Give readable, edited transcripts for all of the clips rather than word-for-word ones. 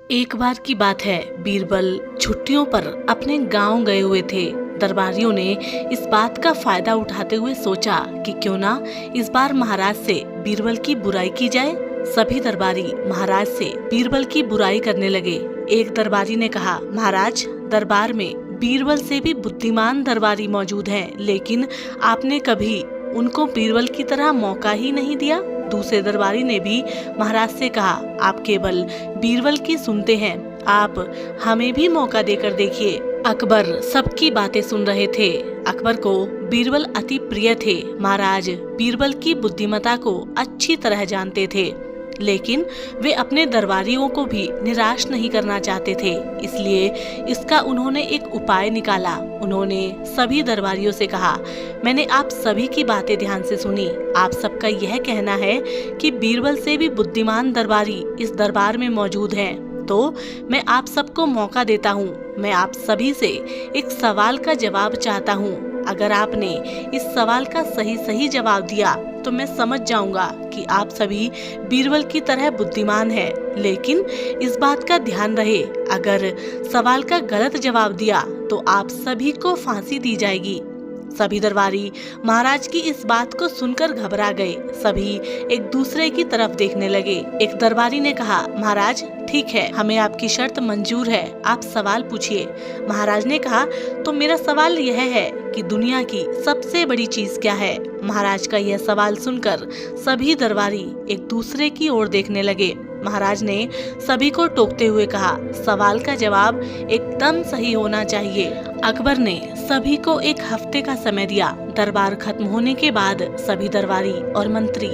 एक बार की बात है, बीरबल छुट्टियों पर अपने गांव गए हुए थे। दरबारियों ने इस बात का फायदा उठाते हुए सोचा कि क्यों ना इस बार महाराज से बीरबल की बुराई की जाए। सभी दरबारी महाराज से बीरबल की बुराई करने लगे। एक दरबारी ने कहा, महाराज, दरबार में बीरबल से भी बुद्धिमान दरबारी मौजूद हैं, लेकिन आपने कभी उनको बीरबल की तरह मौका ही नहीं दिया। दूसरे दरबारी ने भी महाराज से कहा, आप केवल बीरबल की सुनते हैं, आप हमें भी मौका देकर देखिए। अकबर सबकी बातें सुन रहे थे। अकबर को बीरबल अति प्रिय थे। महाराज बीरबल की बुद्धिमत्ता को अच्छी तरह जानते थे, लेकिन वे अपने दरबारियों को भी निराश नहीं करना चाहते थे। इसलिए इसका उन्होंने एक उपाय निकाला। उन्होंने सभी दरबारियों से कहा, मैंने आप सभी की बातें ध्यान से सुनी। आप सबका यह कहना है कि बीरबल से भी बुद्धिमान दरबारी इस दरबार में मौजूद हैं, तो मैं आप सबको मौका देता हूँ। मैं आप सभी से एक सवाल का जवाब चाहता हूँ। अगर आपने इस सवाल का सही जवाब दिया तो मैं समझ जाऊंगा कि आप सभी बीरबल की तरह बुद्धिमान हैं। लेकिन इस बात का ध्यान रहे, अगर सवाल का गलत जवाब दिया तो आप सभी को फांसी दी जाएगी। सभी दरबारी महाराज की इस बात को सुनकर घबरा गए। सभी एक दूसरे की तरफ देखने लगे। एक दरबारी ने कहा, महाराज, ठीक है, हमें आपकी शर्त मंजूर है, आप सवाल पूछिए। महाराज ने कहा, तो मेरा सवाल यह है कि दुनिया की सबसे बड़ी चीज क्या है? महाराज का यह सवाल सुनकर सभी दरबारी एक दूसरे की ओर देखने लगे। महाराज ने सभी को टोकते हुए कहा, सवाल का जवाब एकदम सही होना चाहिए। अकबर ने सभी को एक हफ्ते का समय दिया। दरबार खत्म होने के बाद सभी दरबारी और मंत्री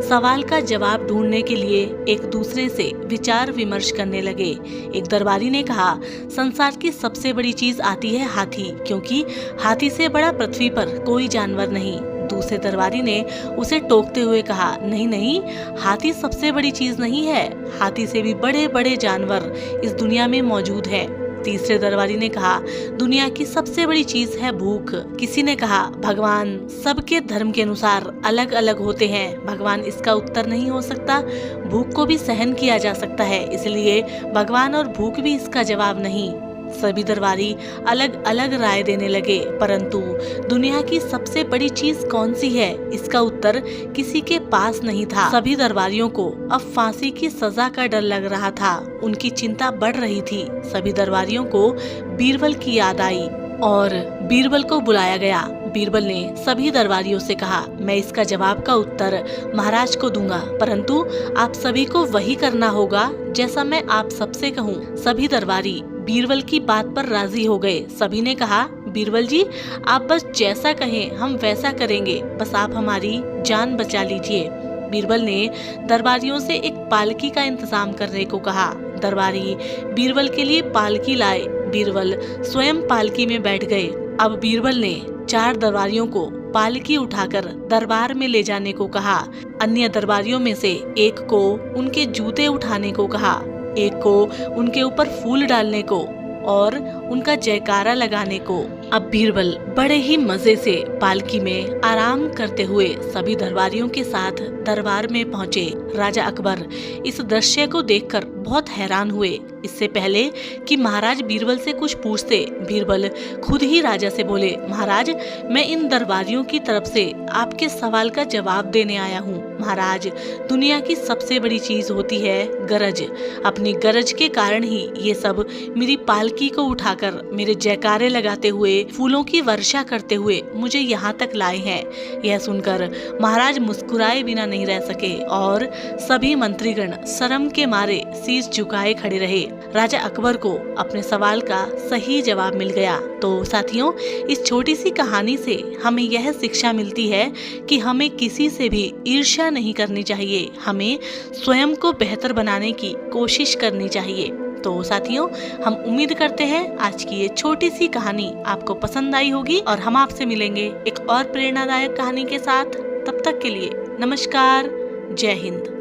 सवाल का जवाब ढूंढने के लिए एक दूसरे से विचार विमर्श करने लगे। एक दरबारी ने कहा, संसार की सबसे बड़ी चीज आती है हाथी, क्योंकि हाथी से बड़ा पृथ्वी पर कोई जानवर नहीं। दूसरे दरबारी ने उसे टोकते हुए कहा, नहीं, हाथी सबसे बड़ी चीज नहीं है, हाथी से भी बड़े बड़े जानवर इस दुनिया में मौजूद हैं। तीसरे दरबारी ने कहा, दुनिया की सबसे बड़ी चीज है भूख। किसी ने कहा, भगवान सबके धर्म के अनुसार अलग अलग होते हैं, भगवान इसका उत्तर नहीं हो सकता। भूख को भी सहन किया जा सकता है, इसलिए भगवान और भूख भी इसका जवाब नहीं। सभी दरबारी अलग अलग राय देने लगे, परंतु दुनिया की सबसे बड़ी चीज कौन सी है, इसका उत्तर किसी के पास नहीं था। सभी दरबारियों को अब फांसी की सजा का डर लग रहा था। उनकी चिंता बढ़ रही थी। सभी दरबारियों को बीरबल की याद आई और बीरबल को बुलाया गया। बीरबल ने सभी दरबारियों से कहा, मैं इसका जवाब का उत्तर महाराज को दूंगा, परंतु आप सभी को वही करना होगा जैसा मैं आप सबसे कहूँ। सभी दरबारी बीरबल की बात पर राजी हो गए। सभी ने कहा, बीरबल जी, आप बस जैसा कहें हम वैसा करेंगे, बस आप हमारी जान बचा लीजिए। बीरबल ने दरबारियों से एक पालकी का इंतजाम करने को कहा। दरबारी बीरबल के लिए पालकी लाए। बीरबल स्वयं पालकी में बैठ गए। अब बीरबल ने 4 दरबारियों को पालकी उठाकर दरबार में ले जाने को कहा। अन्य दरबारियों में से एक को उनके जूते उठाने को कहा, एक को उनके ऊपर फूल डालने को और उनका जयकारा लगाने को। अब बीरबल बड़े ही मजे से पालकी में आराम करते हुए सभी दरबारियों के साथ दरबार में पहुँचे। राजा अकबर इस दृश्य को देखकर बहुत हैरान हुए। इससे पहले कि महाराज बीरबल से कुछ पूछते, बीरबल खुद ही राजा से बोले, महाराज, मैं इन दरबारियों की तरफ से आपके सवाल का जवाब देने आया हूँ। महाराज, दुनिया की सबसे बड़ी चीज होती है गरज। अपनी गरज के कारण ही ये सब मेरी पालकी को उठाकर मेरे जयकारे लगाते हुए, फूलों की वर्षा करते हुए मुझे यहाँ तक लाए हैं। यह सुनकर महाराज मुस्कुराए बिना नहीं रह सके और सभी मंत्रीगण शर्म के मारे शीश झुकाए खड़े रहे। राजा अकबर को अपने सवाल का सही जवाब मिल गया। तो साथियों, इस छोटी सी कहानी से हमें यह शिक्षा मिलती है कि हमें किसी से भी ईर्ष्या नहीं करनी चाहिए। हमें स्वयं को बेहतर बनाने की कोशिश करनी चाहिए। तो साथियों, हम उम्मीद करते हैं आज की ये छोटी सी कहानी आपको पसंद आई होगी और हम आपसे मिलेंगे एक और प्रेरणादायक कहानी के साथ। तब तक के लिए नमस्कार, जय हिंद।